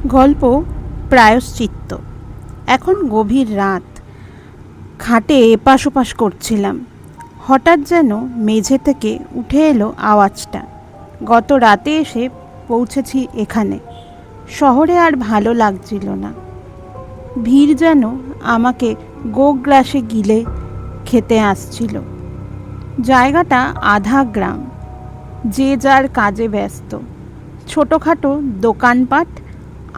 গল্প প্রায়শ্চিত্ত। এখন গভীর রাত, খাটে এপাশ ওপাশ করছিলাম। হঠাৎ যেন মেঝে থেকে উঠে এলো আওয়াজটা। গত রাতে এসে পৌঁছেছি এখানে। শহরে আর ভালো লাগছিল না। ভিড় যেন আমাকে গ্রাসে গিলে খেতে আসছিল। জায়গাটা আধা গ্রাম, যে যার কাজে ব্যস্ত। ছোটোখাটো দোকানপাট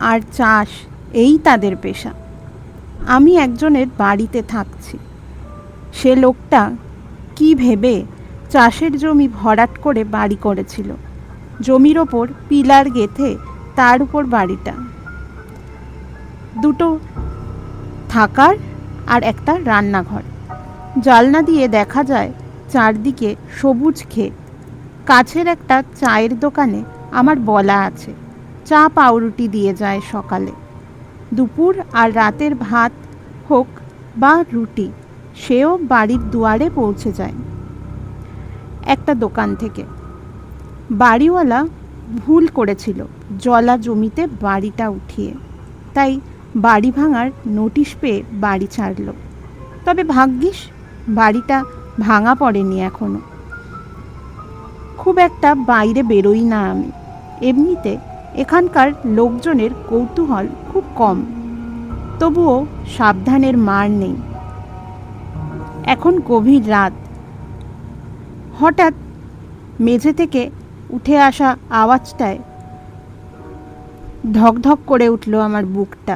আর চাষ, এই তাদের পেশা। আমি একজনের বাড়িতে থাকছি। সে লোকটা কি ভেবে চাষের জমি ভরাট করে বাড়ি করেছিল। জমির ওপর পিলার গেঁথে তার উপর বাড়িটা। দুটো থাকার আর একটা রান্নাঘর। জানলা দিয়ে দেখা যায় চারদিকে সবুজ ক্ষেত। কাছের একটা চায়ের দোকানে আমার বলা আছে, চা পাউরুটি দিয়ে যায় সকালে। দুপুর আর রাতের ভাত হোক বা রুটি, সেও বাড়ির দুয়ারে পৌঁছে যায় একটা দোকান থেকে। বাড়িওয়ালা ভুল করেছিল জলা জমিতে বাড়িটা উঠিয়ে, তাই বাড়ি ভাঙার নোটিশ পেয়ে বাড়ি ছাড়ল। তবে ভাগ্যিস বাড়িটা ভাঙা পড়েনি এখনো। খুব একটা বাইরে বেরোই না আমি। এমনিতে এখানকার লোকজনের কৌতূহল খুব কম, তবুও সাবধানের মার নেই। এখন গভীর রাত। হঠাৎ মেঝে থেকে উঠে আসা আওয়াজটায় ধকধক করে উঠল আমার বুকটা।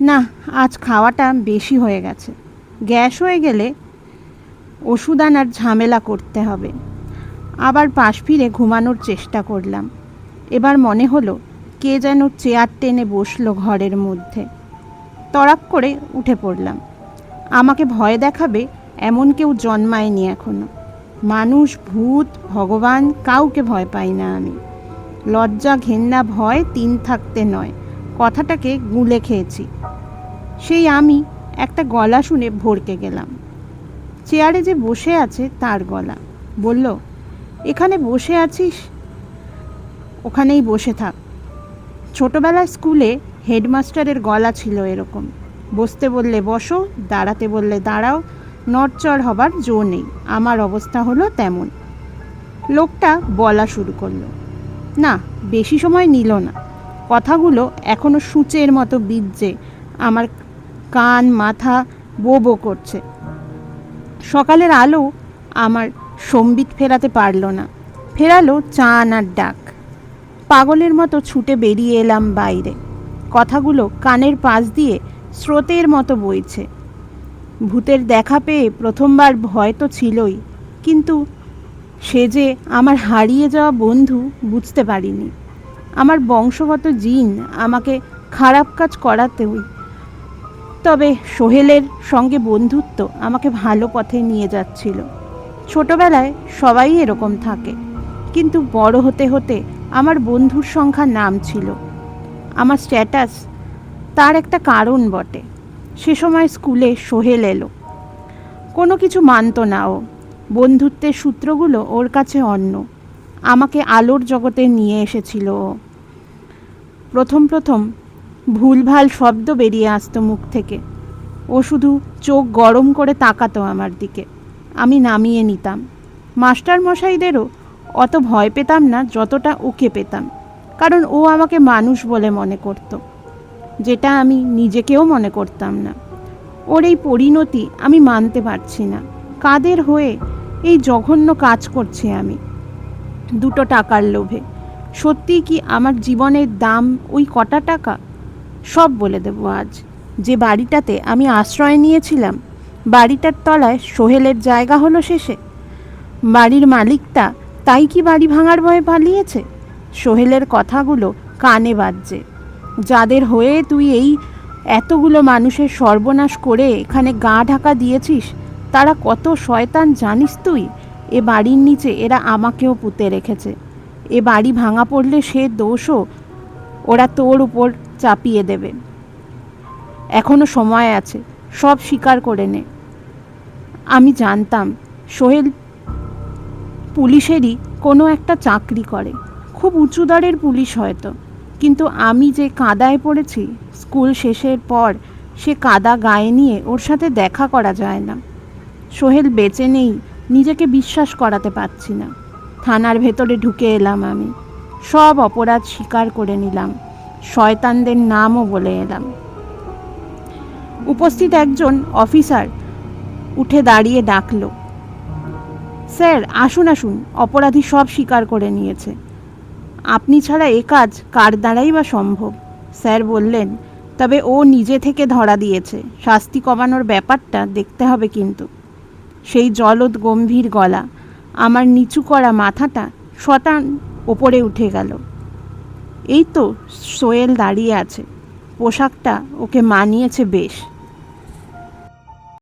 না, আজ খাওয়াটা বেশি হয়ে গেছে। গ্যাস হয়ে গেলে ওষুধ আনার ঝামেলা করতে হবে। আবার পাশ ফিরে ঘুমানোর চেষ্টা করলাম। এবার মনে হলো কে যেন চেয়ার টেনে বসলো ঘরের মধ্যে। তড়াক করে উঠে পড়লাম। আমাকে ভয় দেখাবে এমন কেউ জন্মায়নি এখনো। মানুষ, ভূত, ভগবান, কাউকে ভয় পাই না আমি। লজ্জা, ঘেন্না, ভয় তিন থাকতে নয়, কথাটাকে গুলে খেয়েছি। সেই আমি একটা গলা শুনে ভড়কে গেলাম। চেয়ারে যে বসে আছে তার গলা। বলল, এখানে বসে আছিস, ওখানেই বসে থাক। ছোটবেলায় স্কুলে হেডমাস্টারের গলা ছিল এরকম। বসতে বললে বসো, দাঁড়াতে বললে দাঁড়াও, নড়চড় হবার জো নেই। আমার অবস্থা হলো তেমন। লোকটা বলা শুরু করলো। না, বেশি সময় নিল না। কথাগুলো এখনো সূচের মতো বিজছে আমার কান মাথা, বো বো করছে। সকালের আলো আমার সম্বিত ফেরাতে পারল না। ফেরালো চা আনার ডাক। পাগলের মতো ছুটে বেরিয়ে এলাম বাইরে। কথাগুলো কানের পাশ দিয়ে স্রোতের মতো বইছে। ভূতের দেখা পেয়ে প্রথমবার ভয় তো ছিলই, কিন্তু সে যে আমার হারিয়ে যাওয়া বন্ধু বুঝতে পারিনি। আমার বংশগত জিন আমাকে খারাপ কাজ করাতেও, তবে সোহেলের সঙ্গে বন্ধুত্ব আমাকে ভালো পথে নিয়ে যাচ্ছিল। ছোটবেলায় সবাই এরকম থাকে, কিন্তু বড় হতে হতে আমার বন্ধুর সংখ্যা নামছিল। আমার স্ট্যাটাস তার একটা কারণ বটে। সে সময় স্কুলে সোহেল এলো। কোনো কিছু মানত না ও। বন্ধুত্বের সূত্রগুলো ওর কাছে অন্য। আমাকে আলোর জগতে নিয়ে এসেছিল ও। প্রথম প্রথম ভুলভাল শব্দ বেরিয়ে আসতো মুখ থেকে। ও শুধু চোখ গরম করে তাকাতো আমার দিকে। আমি নামিয়ে নিতাম। মাস্টার মশাইদেরও অত ভয় পেতাম না যতটা ওকে পেতাম, কারণ ও আমাকে মানুষ বলে মনে করত, যেটা আমি নিজেকেও মনে করতাম না। ওর এই পরিণতি আমি মানতে পারছি না। কাদের হয়ে এই জঘন্য কাজ করছি আমি? দুটো টাকার লোভে। সত্যি কি আমার জীবনের দাম ওই কটা টাকা? সব বলে দেবো আজ। যে বাড়িটাতে আমি আশ্রয় নিয়েছিলাম, বাড়িটার তলায় সোহেলের জায়গা হলো শেষে। বাড়ির মালিকটা তাই কি বাড়ি ভাঙার ভয়ে পালিয়েছে? সোহেলের কথাগুলো কানে বাজছে। যাদের হয়ে তুই এই এতগুলো মানুষের সর্বনাশ করে এখানে গা ঢাকা দিয়েছিস, তারা কত শয়তান জানিস তুই? এ বাড়ির নিচে এরা আমাকেও পুঁতে রেখেছে। এ বাড়ি ভাঙা পড়লে সে দোষও ওরা তোর উপর চাপিয়ে দেবে। এখনো সময় আছে, সব স্বীকার করে নে। আমি জানতাম সোহেল পুলিশেরই কোনো একটা চাকরি করে, খুব উঁচু দরের পুলিশ হয়তো। কিন্তু আমি যে কাদায় পড়েছি, স্কুল শেষের পর সে কাদা গায়ে নিয়ে ওর সাথে দেখা করা যায় না। সোহেল বেঁচে নেই, নিজেকে বিশ্বাস করাতে পারছি না। থানার ভেতরে ঢুকে এলাম আমি, সব অপরাধ স্বীকার করে নিলাম, শয়তানদের নামও বলে এলাম। উপস্থিত একজন অফিসার উঠে দাঁড়িয়ে ডাকলো, স্যার আসুন আসুন, অপরাধী সব স্বীকার করে নিয়েছে। আপনি ছাড়া এ কাজ কার দ্বারাই বা সম্ভব? স্যার বললেন, তবে ও নিজে থেকে ধরা দিয়েছে, শাস্তি কমানোর ব্যাপারটা দেখতে হবে কিন্তু। সেই জলদ গম্ভীর গলা, আমার নিচু করা মাথাটা শতান ওপরে উঠে গেল। এই তো সোহেল দাঁড়িয়ে আছে, পোশাকটা ওকে মানিয়েছে বেশ।